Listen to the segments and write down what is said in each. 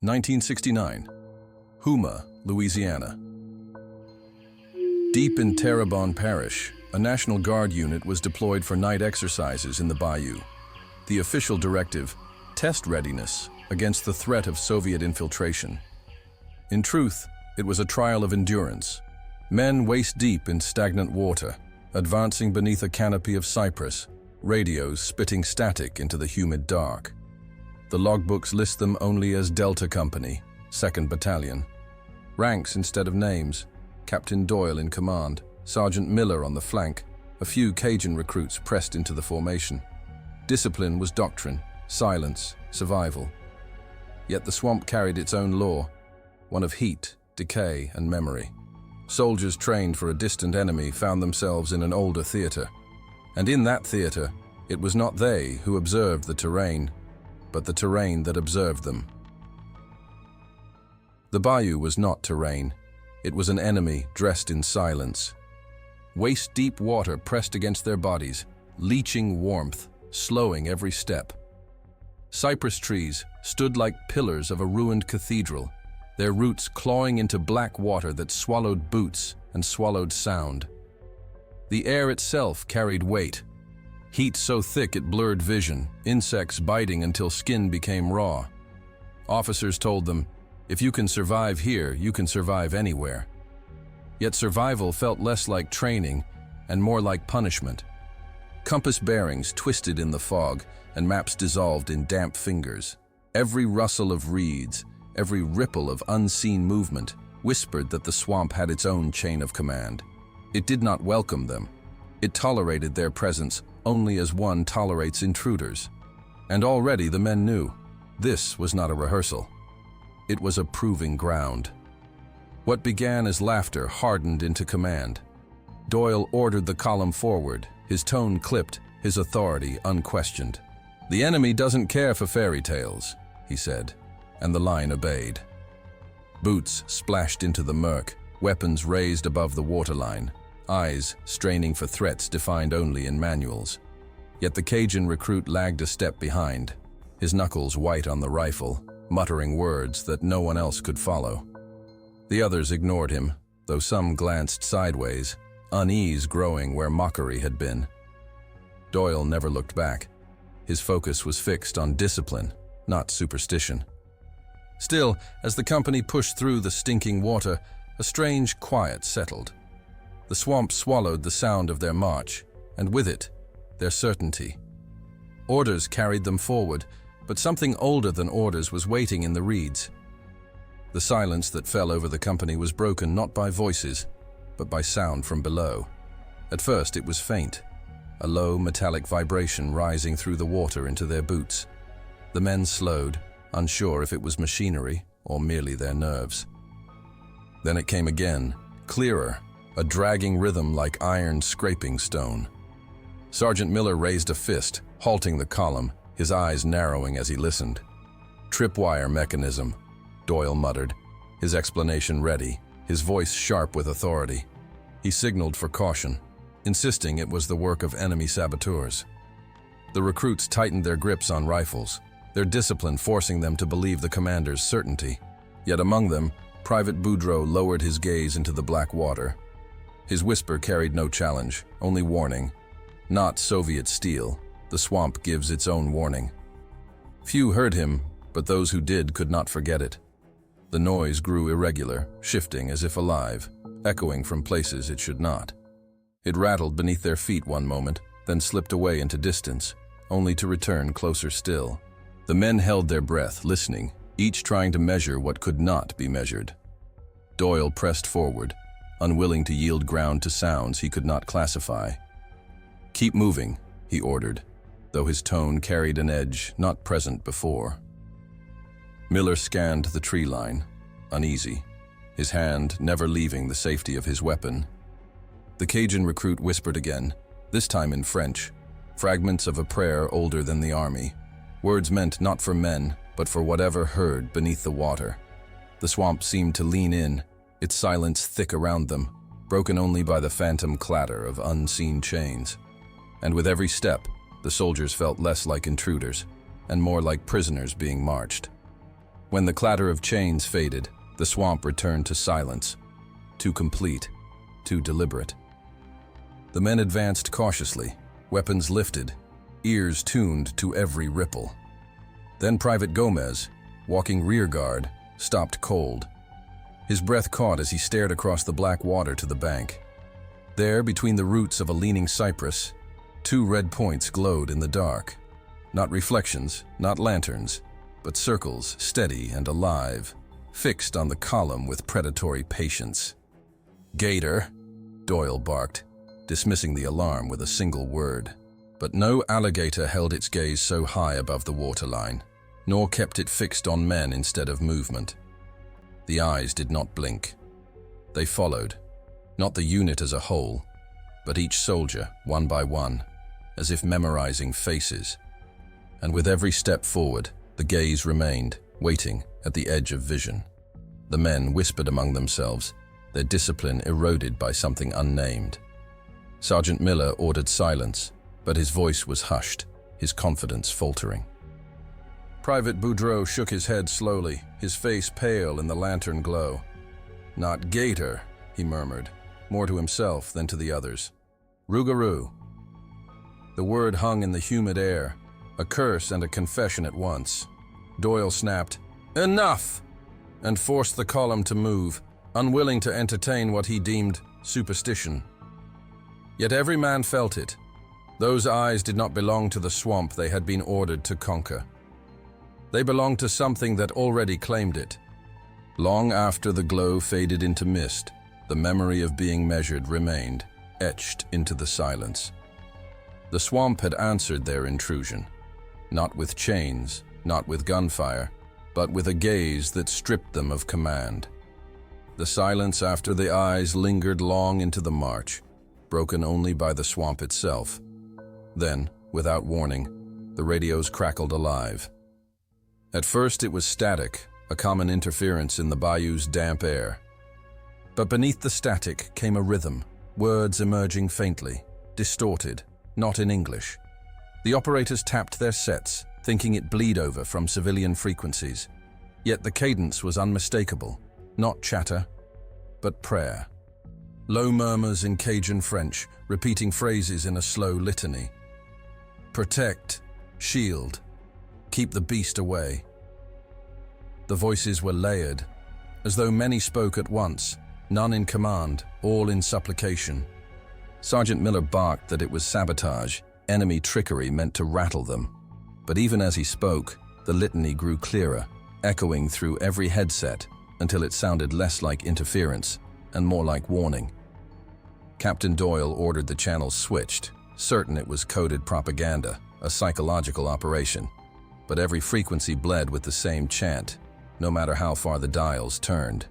1969. Houma, Louisiana. Deep in Terrebonne Parish, a National Guard unit was deployed for night exercises in the bayou. The official directive, test readiness against the threat of Soviet infiltration. In truth, it was a trial of endurance. Men waist-deep in stagnant water, advancing beneath a canopy of cypress, radios spitting static into the humid dark. The logbooks list them only as Delta Company, 2nd Battalion. Ranks instead of names: Captain Doyle in command, Sergeant Miller on the flank, a few Cajun recruits pressed into the formation. Discipline was doctrine, silence, survival. Yet the swamp carried its own law, one of heat, decay, and memory. Soldiers trained for a distant enemy found themselves in an older theater. And in that theater, it was not they who observed the terrain, but the terrain that observed them. The bayou was not terrain. It was an enemy dressed in silence. Waist-deep water pressed against their bodies, leaching warmth, slowing every step. Cypress trees stood like pillars of a ruined cathedral, their roots clawing into black water that swallowed boots and swallowed sound. The air itself carried weight. Heat so thick it blurred vision, insects biting until skin became raw. Officers told them, if you can survive here, you can survive anywhere. Yet survival felt less like training and more like punishment. Compass bearings twisted in the fog and maps dissolved in damp fingers. Every rustle of reeds, every ripple of unseen movement whispered that the swamp had its own chain of command. It did not welcome them. It tolerated their presence only as one tolerates intruders. And already the men knew, this was not a rehearsal. It was a proving ground. What began as laughter hardened into command. Doyle ordered the column forward, his tone clipped, his authority unquestioned. "The enemy doesn't care for fairy tales," he said, and the line obeyed. Boots splashed into the murk, weapons raised above the waterline, eyes straining for threats defined only in manuals. Yet the Cajun recruit lagged a step behind, his knuckles white on the rifle, muttering words that no one else could follow. The others ignored him, though some glanced sideways, unease growing where mockery had been. Doyle never looked back. His focus was fixed on discipline, not superstition. Still, as the company pushed through the stinking water, a strange quiet settled. The swamp swallowed the sound of their march, and with it, their certainty. Orders carried them forward, but something older than orders was waiting in the reeds. The silence that fell over the company was broken not by voices, but by sound from below. At first it was faint, a low metallic vibration rising through the water into their boots. The men slowed, unsure if it was machinery or merely their nerves. Then it came again, clearer, a dragging rhythm like iron scraping stone. Sergeant Miller raised a fist, halting the column, his eyes narrowing as he listened. "Tripwire mechanism," Doyle muttered, his explanation ready, his voice sharp with authority. He signaled for caution, insisting it was the work of enemy saboteurs. The recruits tightened their grips on rifles, their discipline forcing them to believe the commander's certainty. Yet among them, Private Boudreau lowered his gaze into the black water. His whisper carried no challenge, only warning. Not Soviet steel. The swamp gives its own warning. Few heard him, but those who did could not forget it. The noise grew irregular, shifting as if alive, echoing from places it should not. It rattled beneath their feet one moment, then slipped away into distance, only to return closer still. The men held their breath, listening, each trying to measure what could not be measured. Doyle pressed forward, unwilling to yield ground to sounds he could not classify. "Keep moving," he ordered, though his tone carried an edge not present before. Miller scanned the tree line, uneasy, his hand never leaving the safety of his weapon. The Cajun recruit whispered again, this time in French, fragments of a prayer older than the army, words meant not for men, but for whatever heard beneath the water. The swamp seemed to lean in, its silence thick around them, broken only by the phantom clatter of unseen chains. And with every step, the soldiers felt less like intruders, and more like prisoners being marched. When the clatter of chains faded, the swamp returned to silence. Too complete, too deliberate. The men advanced cautiously, weapons lifted, ears tuned to every ripple. Then Private Gomez, walking rear guard, stopped cold. His breath caught as he stared across the black water to the bank. There, between the roots of a leaning cypress, 2 red points glowed in the dark. Not reflections, not lanterns, but circles, steady and alive, fixed on the column with predatory patience. "Gator," Doyle barked, dismissing the alarm with a single word. But no alligator held its gaze so high above the waterline, nor kept it fixed on men instead of movement. The eyes did not blink. They followed, not the unit as a whole, but each soldier, one by one, as if memorizing faces. And with every step forward, the gaze remained, waiting at the edge of vision. The men whispered among themselves, their discipline eroded by something unnamed. Sergeant Miller ordered silence, but his voice was hushed, his confidence faltering. Private Boudreau shook his head slowly, his face pale in the lantern glow. "Not Gator," he murmured, more to himself than to the others. "Rougarou." The word hung in the humid air, a curse and a confession at once. Doyle snapped, "Enough!" and forced the column to move, unwilling to entertain what he deemed superstition. Yet every man felt it. Those eyes did not belong to the swamp they had been ordered to conquer. They belonged to something that already claimed it. Long after the glow faded into mist, the memory of being measured remained, etched into the silence. The swamp had answered their intrusion, not with chains, not with gunfire, but with a gaze that stripped them of command. The silence after the eyes lingered long into the march, broken only by the swamp itself. Then, without warning, the radios crackled alive. At first it was static, a common interference in the bayou's damp air. But beneath the static came a rhythm, words emerging faintly, distorted, not in English. The operators tapped their sets, thinking it bleed over from civilian frequencies. Yet the cadence was unmistakable, not chatter, but prayer. Low murmurs in Cajun French, repeating phrases in a slow litany. "Protect, shield, keep the beast away." The voices were layered, as though many spoke at once, none in command, all in supplication. Sergeant Miller barked that it was sabotage, enemy trickery meant to rattle them. But even as he spoke, the litany grew clearer, echoing through every headset until it sounded less like interference and more like warning. Captain Doyle ordered the channels switched, certain it was coded propaganda, a psychological operation. But every frequency bled with the same chant, no matter how far the dials turned.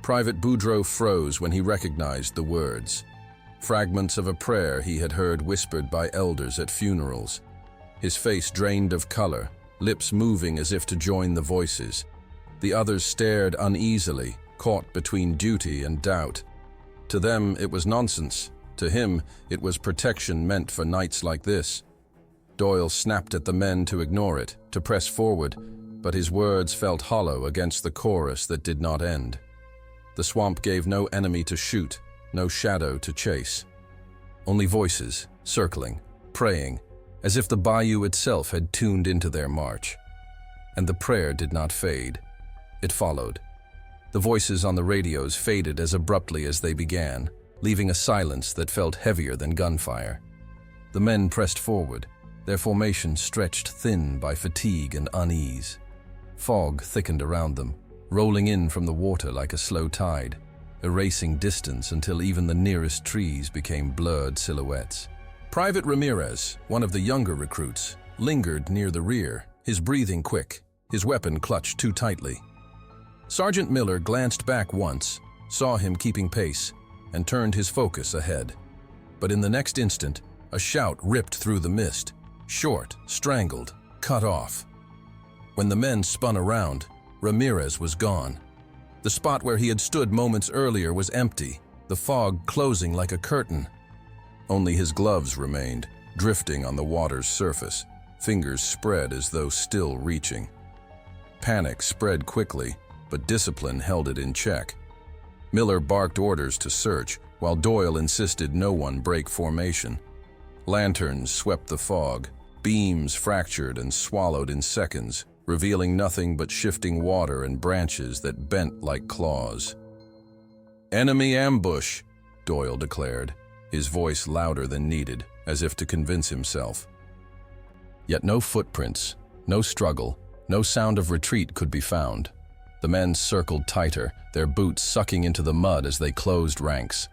Private Boudreau froze when he recognized the words. Fragments of a prayer he had heard whispered by elders at funerals. His face drained of color, lips moving as if to join the voices. The others stared uneasily, caught between duty and doubt. To them, it was nonsense. To him, it was protection meant for nights like this. Doyle snapped at the men to ignore it, to press forward, but his words felt hollow against the chorus that did not end. The swamp gave no enemy to shoot, no shadow to chase. Only voices, circling, praying, as if the bayou itself had tuned into their march. And the prayer did not fade. It followed. The voices on the radios faded as abruptly as they began, leaving a silence that felt heavier than gunfire. The men pressed forward, their formation stretched thin by fatigue and unease. Fog thickened around them, rolling in from the water like a slow tide, erasing distance until even the nearest trees became blurred silhouettes. Private Ramirez, one of the younger recruits, lingered near the rear, his breathing quick, his weapon clutched too tightly. Sergeant Miller glanced back once, saw him keeping pace, and turned his focus ahead. But in the next instant, a shout ripped through the mist, short, strangled, cut off. When the men spun around, Ramirez was gone. The spot where he had stood moments earlier was empty, the fog closing like a curtain. Only his gloves remained, drifting on the water's surface, fingers spread as though still reaching. Panic spread quickly, but discipline held it in check. Miller barked orders to search, while Doyle insisted no one break formation. Lanterns swept the fog, beams fractured and swallowed in seconds, revealing nothing but shifting water and branches that bent like claws. "Enemy ambush," Doyle declared, his voice louder than needed, as if to convince himself. Yet no footprints, no struggle, no sound of retreat could be found. The men circled tighter, their boots sucking into the mud as they closed ranks.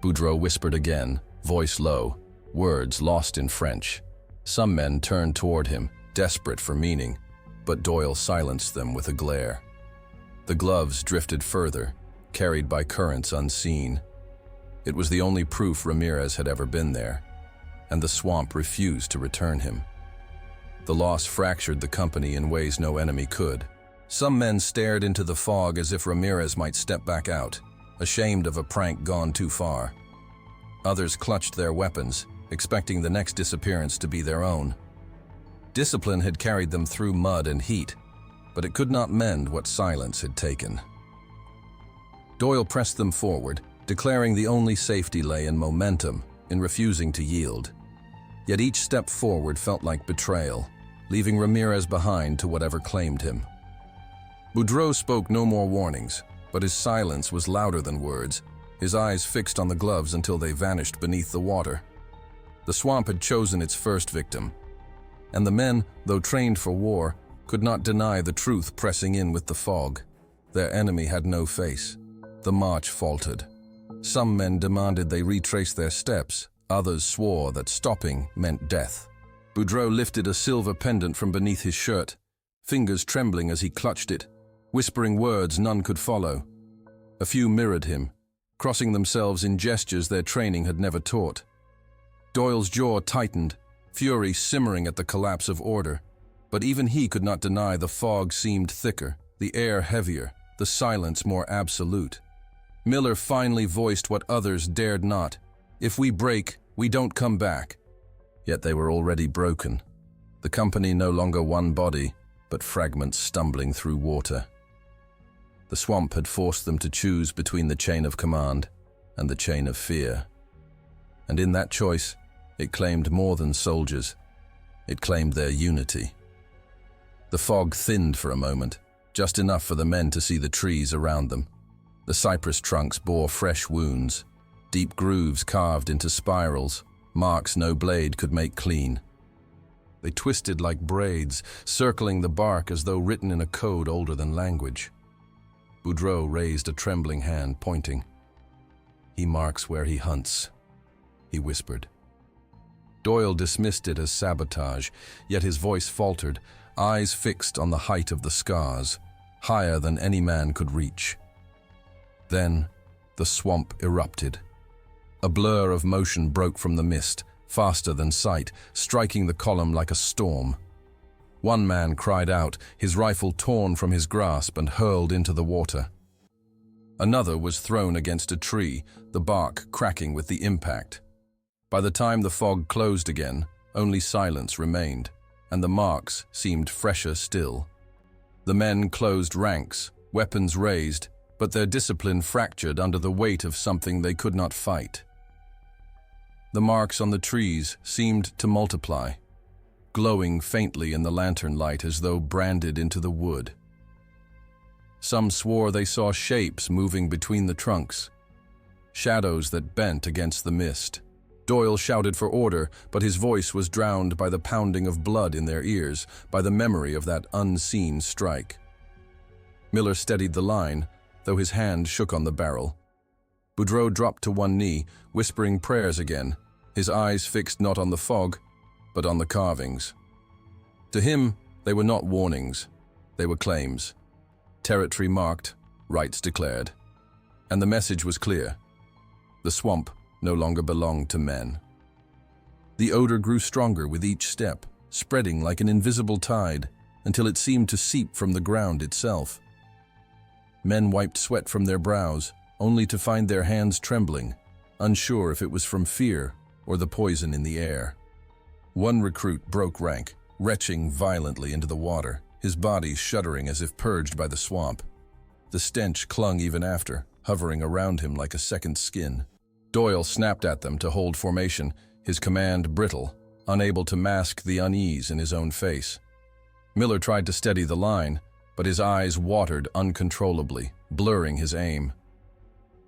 Boudreau whispered again, voice low, words lost in French. Some men turned toward him, desperate for meaning, but Doyle silenced them with a glare. The gloves drifted further, carried by currents unseen. It was the only proof Ramirez had ever been there, and the swamp refused to return him. The loss fractured the company in ways no enemy could. Some men stared into the fog as if Ramirez might step back out, ashamed of a prank gone too far. Others clutched their weapons, expecting the next disappearance to be their own. Discipline had carried them through mud and heat, but it could not mend what silence had taken. Doyle pressed them forward, declaring the only safety lay in momentum, in refusing to yield. Yet each step forward felt like betrayal, leaving Ramirez behind to whatever claimed him. Boudreau spoke no more warnings, but his silence was louder than words, his eyes fixed on the gloves until they vanished beneath the water. The swamp had chosen its first victim, and the men, though trained for war, could not deny the truth pressing in with the fog. Their enemy had no face. The march faltered. Some men demanded they retrace their steps, others swore that stopping meant death. Boudreau lifted a silver pendant from beneath his shirt, fingers trembling as he clutched it, whispering words none could follow. A few mirrored him, crossing themselves in gestures their training had never taught. Doyle's jaw tightened, fury simmering at the collapse of order, but even he could not deny the fog seemed thicker, the air heavier, the silence more absolute. Miller finally voiced what others dared not. "If we break, we don't come back." Yet they were already broken. The company no longer one body, but fragments stumbling through water. The swamp had forced them to choose between the chain of command and the chain of fear. And in that choice, it claimed more than soldiers. It claimed their unity. The fog thinned for a moment, just enough for the men to see the trees around them. The cypress trunks bore fresh wounds, deep grooves carved into spirals, marks no blade could make clean. They twisted like braids, circling the bark as though written in a code older than language. Boudreau raised a trembling hand, pointing. "He marks where he hunts," he whispered. Doyle dismissed it as sabotage, yet his voice faltered, eyes fixed on the height of the scars, higher than any man could reach. Then, the swamp erupted. A blur of motion broke from the mist, faster than sight, striking the column like a storm. One man cried out, his rifle torn from his grasp and hurled into the water. Another was thrown against a tree, the bark cracking with the impact. By the time the fog closed again, only silence remained, and the marks seemed fresher still. The men closed ranks, weapons raised, but their discipline fractured under the weight of something they could not fight. The marks on the trees seemed to multiply, glowing faintly in the lantern light as though branded into the wood. Some swore they saw shapes moving between the trunks, shadows that bent against the mist. Doyle shouted for order, but his voice was drowned by the pounding of blood in their ears, by the memory of that unseen strike. Miller steadied the line, though his hand shook on the barrel. Boudreau dropped to one knee, whispering prayers again, his eyes fixed not on the fog, but on the carvings. To him, they were not warnings, they were claims. Territory marked, rights declared. And the message was clear. The swamp no longer belonged to men. The odor grew stronger with each step, spreading like an invisible tide, until it seemed to seep from the ground itself. Men wiped sweat from their brows, only to find their hands trembling, unsure if it was from fear or the poison in the air. One recruit broke rank, retching violently into the water, his body shuddering as if purged by the swamp. The stench clung even after, hovering around him like a second skin. Doyle snapped at them to hold formation, his command brittle, unable to mask the unease in his own face. Miller tried to steady the line, but his eyes watered uncontrollably, blurring his aim.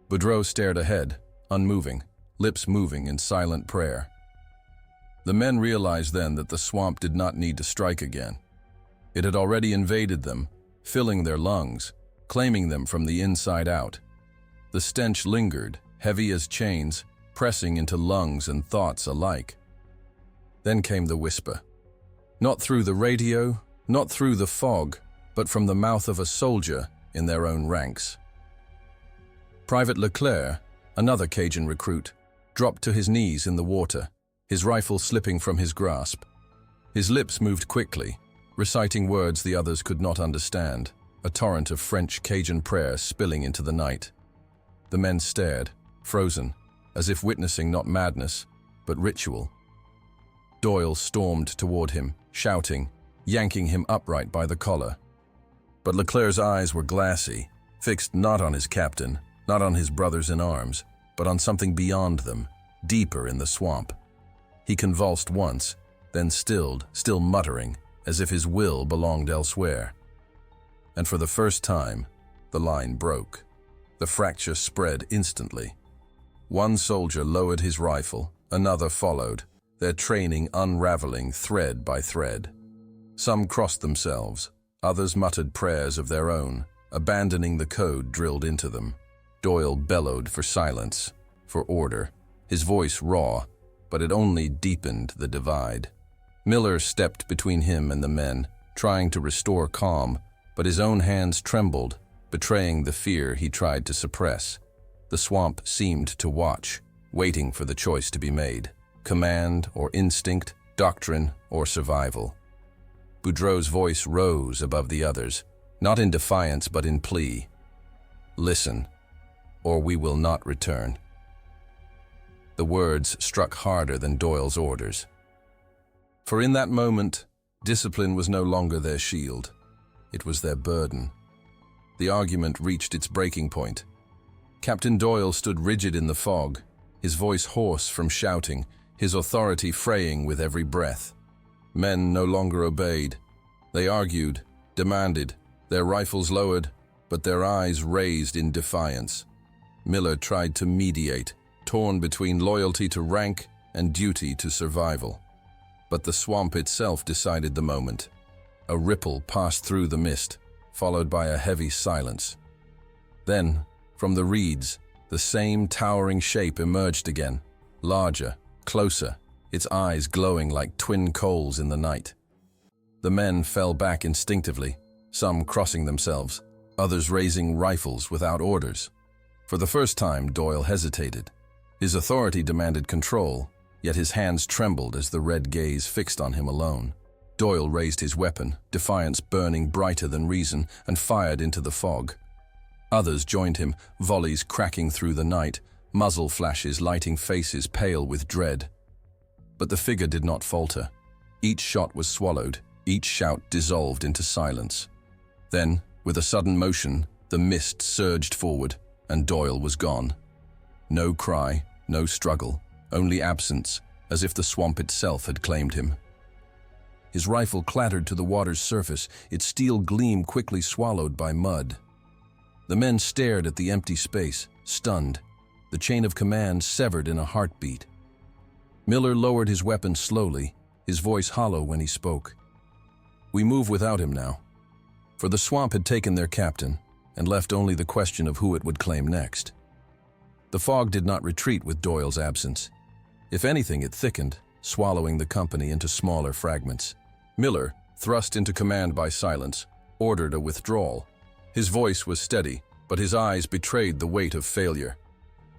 Boudreaux stared ahead, unmoving, lips moving in silent prayer. The men realized then that the swamp did not need to strike again. It had already invaded them, filling their lungs, claiming them from the inside out. The stench lingered, heavy as chains, pressing into lungs and thoughts alike. Then came the whisper. Not through the radio, not through the fog, but from the mouth of a soldier in their own ranks. Private Leclerc, another Cajun recruit, dropped to his knees in the water, his rifle slipping from his grasp. His lips moved quickly, reciting words the others could not understand, a torrent of French Cajun prayer spilling into the night. The men stared, frozen, as if witnessing not madness, but ritual. Doyle stormed toward him, shouting, yanking him upright by the collar. But Leclerc's eyes were glassy, fixed not on his captain, not on his brothers in arms, but on something beyond them, deeper in the swamp. He convulsed once, then stilled, still muttering, as if his will belonged elsewhere. And for the first time, the line broke. The fracture spread instantly. One soldier lowered his rifle, another followed, their training unraveling thread by thread. Some crossed themselves, others muttered prayers of their own, abandoning the code drilled into them. Doyle bellowed for silence, for order, his voice raw, but it only deepened the divide. Miller stepped between him and the men, trying to restore calm, but his own hands trembled, betraying the fear he tried to suppress. The swamp seemed to watch, waiting for the choice to be made. Command or instinct, doctrine or survival. Boudreaux's voice rose above the others, not in defiance but in plea. Listen, or we will not return. The words struck harder than Doyle's orders. For in that moment, discipline was no longer their shield. It was their burden. The argument reached its breaking point. Captain Doyle stood rigid in the fog, his voice hoarse from shouting, his authority fraying with every breath. Men no longer obeyed. They argued, demanded, their rifles lowered, but their eyes raised in defiance. Miller tried to mediate, torn between loyalty to rank and duty to survival. But the swamp itself decided the moment. A ripple passed through the mist, followed by a heavy silence. Then, from the reeds, the same towering shape emerged again, larger, closer, its eyes glowing like twin coals in the night. The men fell back instinctively, some crossing themselves, others raising rifles without orders. For the first time, Doyle hesitated. His authority demanded control, yet his hands trembled as the red gaze fixed on him alone. Doyle raised his weapon, defiance burning brighter than reason, and fired into the fog. Others joined him, volleys cracking through the night, muzzle flashes lighting faces pale with dread. But the figure did not falter. Each shot was swallowed, each shout dissolved into silence. Then, with a sudden motion, the mist surged forward, and Doyle was gone. No cry, no struggle, only absence, as if the swamp itself had claimed him. His rifle clattered to the water's surface, its steel gleam quickly swallowed by mud. The men stared at the empty space, stunned, the chain of command severed in a heartbeat. Miller lowered his weapon slowly, his voice hollow when he spoke. We move without him now. For the swamp had taken their captain, and left only the question of who it would claim next. The fog did not retreat with Doyle's absence. If anything, it thickened, swallowing the company into smaller fragments. Miller, thrust into command by silence, ordered a withdrawal. His voice was steady, but his eyes betrayed the weight of failure.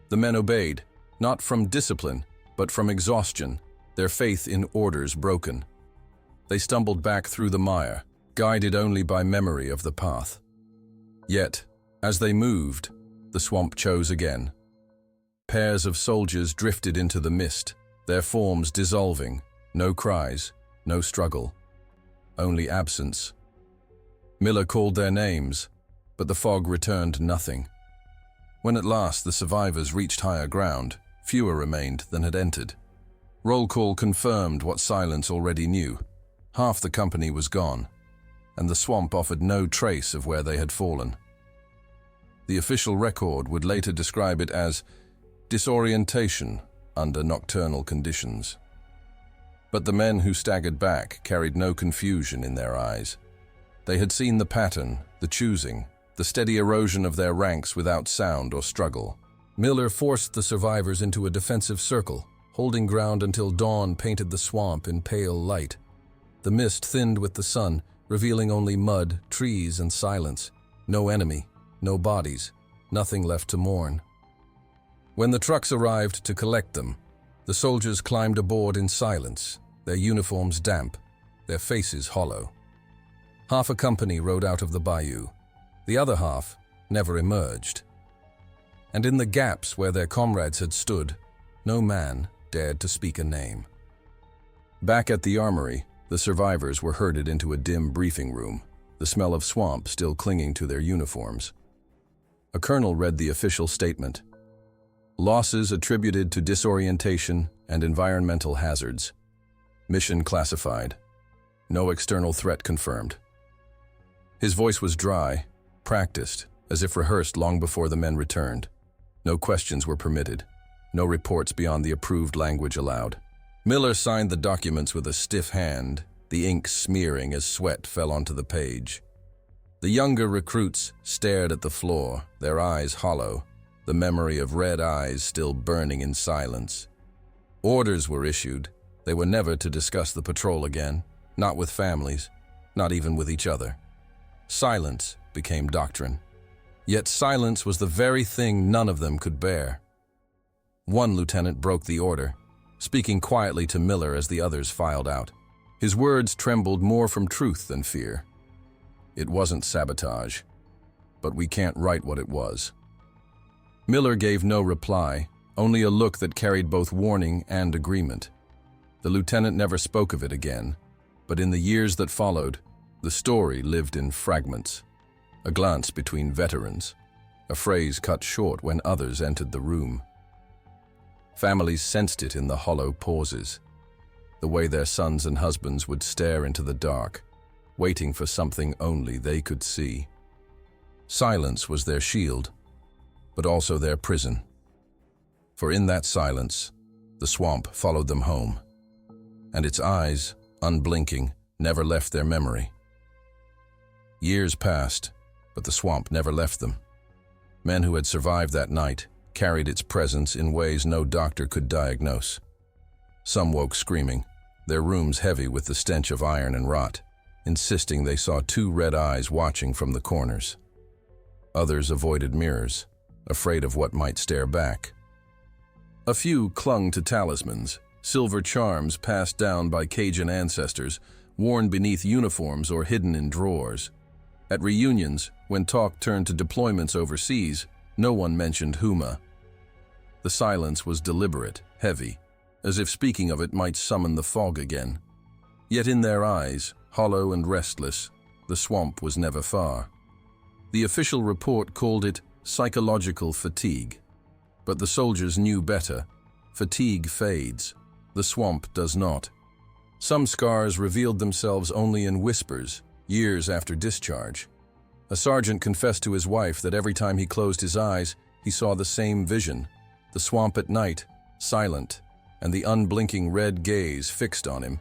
The men obeyed, not from discipline, but from exhaustion, their faith in orders broken. They stumbled back through the mire, guided only by memory of the path. Yet, as they moved, the swamp chose again. Pairs of soldiers drifted into the mist, their forms dissolving, no cries, no struggle, only absence. Miller called their names, but the fog returned nothing. When at last the survivors reached higher ground, fewer remained than had entered. Roll call confirmed what Silence already knew. Half the company was gone, and the swamp offered no trace of where they had fallen. The official record would later describe it as disorientation under nocturnal conditions. But the men who staggered back carried no confusion in their eyes. They had seen the pattern, the choosing, the steady erosion of their ranks without sound or struggle. Miller forced the survivors into a defensive circle, holding ground until dawn painted the swamp in pale light. The mist thinned with the sun, revealing only mud, trees, and silence. No enemy, no bodies, nothing left to mourn. When the trucks arrived to collect them, the soldiers climbed aboard in silence, their uniforms damp, their faces hollow. Half a company rode out of the bayou. The other half never emerged. And in the gaps where their comrades had stood, no man dared to speak a name. Back at the armory, the survivors were herded into a dim briefing room, the smell of swamp still clinging to their uniforms. A colonel read the official statement. Losses attributed to disorientation and environmental hazards. Mission classified. No external threat confirmed. His voice was dry, practiced, as if rehearsed long before the men returned. No questions were permitted. No reports beyond the approved language allowed. Miller signed the documents with a stiff hand, the ink smearing as sweat fell onto the page. The younger recruits stared at the floor, their eyes hollow, the memory of red eyes still burning in silence. Orders were issued. They were never to discuss the patrol again, not with families, not even with each other. Silence became doctrine. Yet silence was the very thing none of them could bear. One lieutenant broke the order, speaking quietly to Miller as the others filed out. His words trembled more from truth than fear. It wasn't sabotage, but we can't write what it was. Miller gave no reply, only a look that carried both warning and agreement. The lieutenant never spoke of it again, but in the years that followed, the story lived in fragments. A glance between veterans, a phrase cut short when others entered the room. Families sensed it in the hollow pauses, the way their sons and husbands would stare into the dark, waiting for something only they could see. Silence was their shield, but also their prison. For in that silence, the swamp followed them home, and its eyes, unblinking, never left their memory. Years passed, but the swamp never left them. Men who had survived that night carried its presence in ways no doctor could diagnose. Some woke screaming, their rooms heavy with the stench of iron and rot, insisting they saw two red eyes watching from the corners. Others avoided mirrors, afraid of what might stare back. A few clung to talismans, silver charms passed down by Cajun ancestors, worn beneath uniforms or hidden in drawers. At reunions, when talk turned to deployments overseas, no one mentioned Huma. The silence was deliberate, heavy, as if speaking of it might summon the fog again. Yet in their eyes, hollow and restless, the swamp was never far. The official report called it psychological fatigue. But the soldiers knew better. Fatigue fades. The swamp does not. Some scars revealed themselves only in whispers, years after discharge. A sergeant confessed to his wife that every time he closed his eyes, he saw the same vision, the swamp at night, silent, and the unblinking red gaze fixed on him.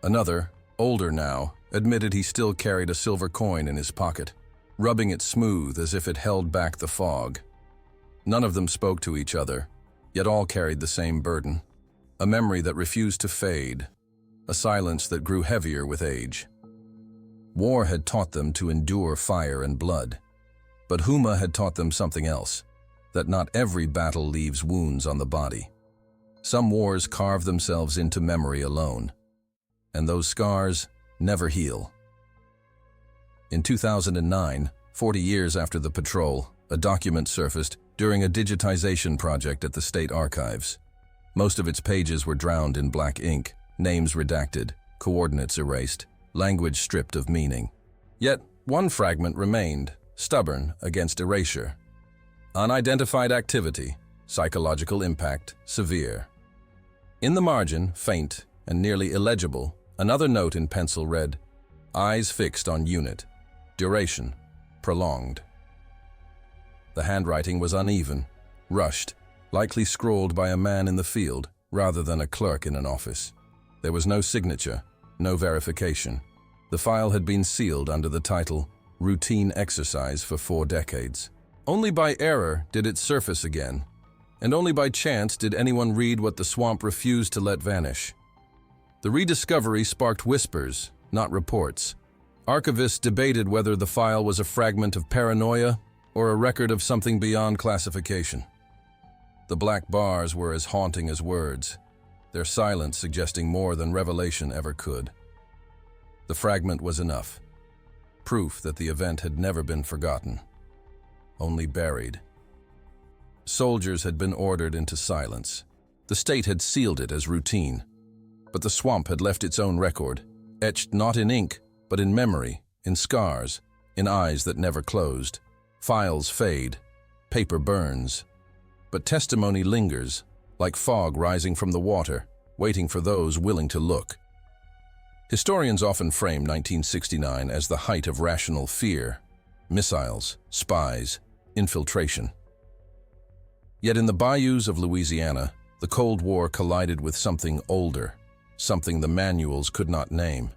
Another, older now, admitted he still carried a silver coin in his pocket, rubbing it smooth as if it held back the fog. None of them spoke to each other, yet all carried the same burden, a memory that refused to fade, a silence that grew heavier with age. War had taught them to endure fire and blood, but Huma had taught them something else, that not every battle leaves wounds on the body. Some wars carve themselves into memory alone, and those scars never heal. In 2009, 40 years after the patrol, a document surfaced during a digitization project at the State Archives. Most of its pages were drowned in black ink, names redacted, coordinates erased, language stripped of meaning. Yet, One fragment remained, stubborn against erasure. Unidentified activity, psychological impact, severe. In the margin, faint and nearly illegible, another note in pencil read, "Eyes fixed on unit. Duration, prolonged." The handwriting was uneven, rushed, likely scrawled by a man in the field rather than a clerk in an office. There was no signature, no verification. The file had been sealed under the title, "Routine Exercise for 4 decades. Only by error did it surface again, and only by chance did anyone read what the swamp refused to let vanish. The rediscovery sparked whispers, not reports. Archivists debated whether the file was a fragment of paranoia or a record of something beyond classification. The black bars were as haunting as words, their silence suggesting more than revelation ever could. The fragment was enough. Proof that the event had never been forgotten, only buried. Soldiers had been ordered into silence. The state had sealed it as routine. But the swamp had left its own record, etched not in ink, but in memory, in scars, in eyes that never closed. Files fade, paper burns, but testimony lingers, like fog rising from the water, waiting for those willing to look. Historians often frame 1969 as the height of rational fear, missiles, spies, infiltration. Yet in the bayous of Louisiana, the Cold War collided with something older, something the manuals could not name.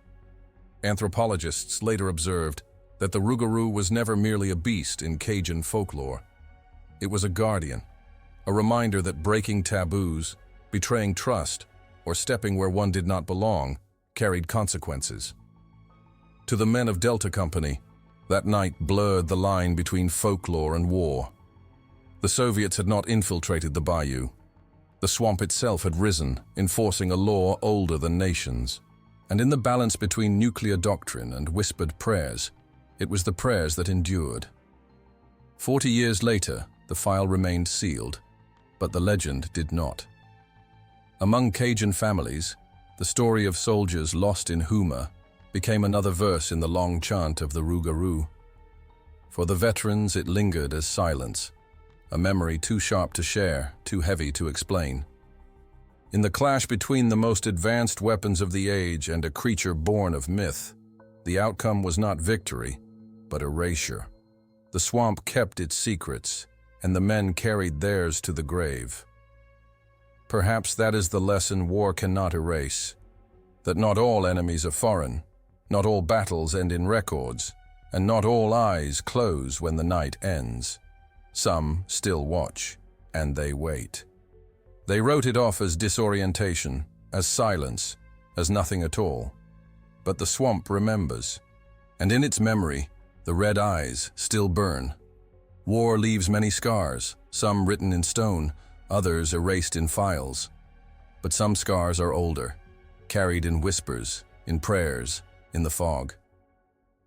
Anthropologists later observed that the Rougarou was never merely a beast in Cajun folklore. It was a guardian, a reminder that breaking taboos, betraying trust, or stepping where one did not belong carried consequences. To the men of Delta Company, that night blurred the line between folklore and war. The Soviets had not infiltrated the bayou. The swamp itself had risen, enforcing a law older than nations. And in the balance between nuclear doctrine and whispered prayers, it was the prayers that endured. 40 years later, the file remained sealed, but the legend did not. Among Cajun families, the story of soldiers lost in Houma became another verse in the long chant of the Rougarou. For the veterans, it lingered as silence, a memory too sharp to share, too heavy to explain. In the clash between the most advanced weapons of the age and a creature born of myth, the outcome was not victory, but erasure. The swamp kept its secrets, and the men carried theirs to the grave. Perhaps that is the lesson war cannot erase, that not all enemies are foreign, not all battles end in records, and not all eyes close when the night ends. Some still watch, and they wait. They wrote it off as disorientation, as silence, as nothing at all. But the swamp remembers, and in its memory, the red eyes still burn. War leaves many scars, some written in stone, others erased in files. But some scars are older, carried in whispers, in prayers, in the fog.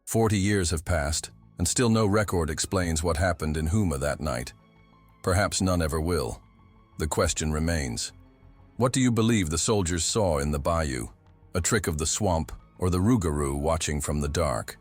40 years have passed, and still no record explains what happened in Houma that night. Perhaps none ever will. The question remains, what do you believe the soldiers saw in the bayou? A trick of the swamp, or the Rougarou watching from the dark?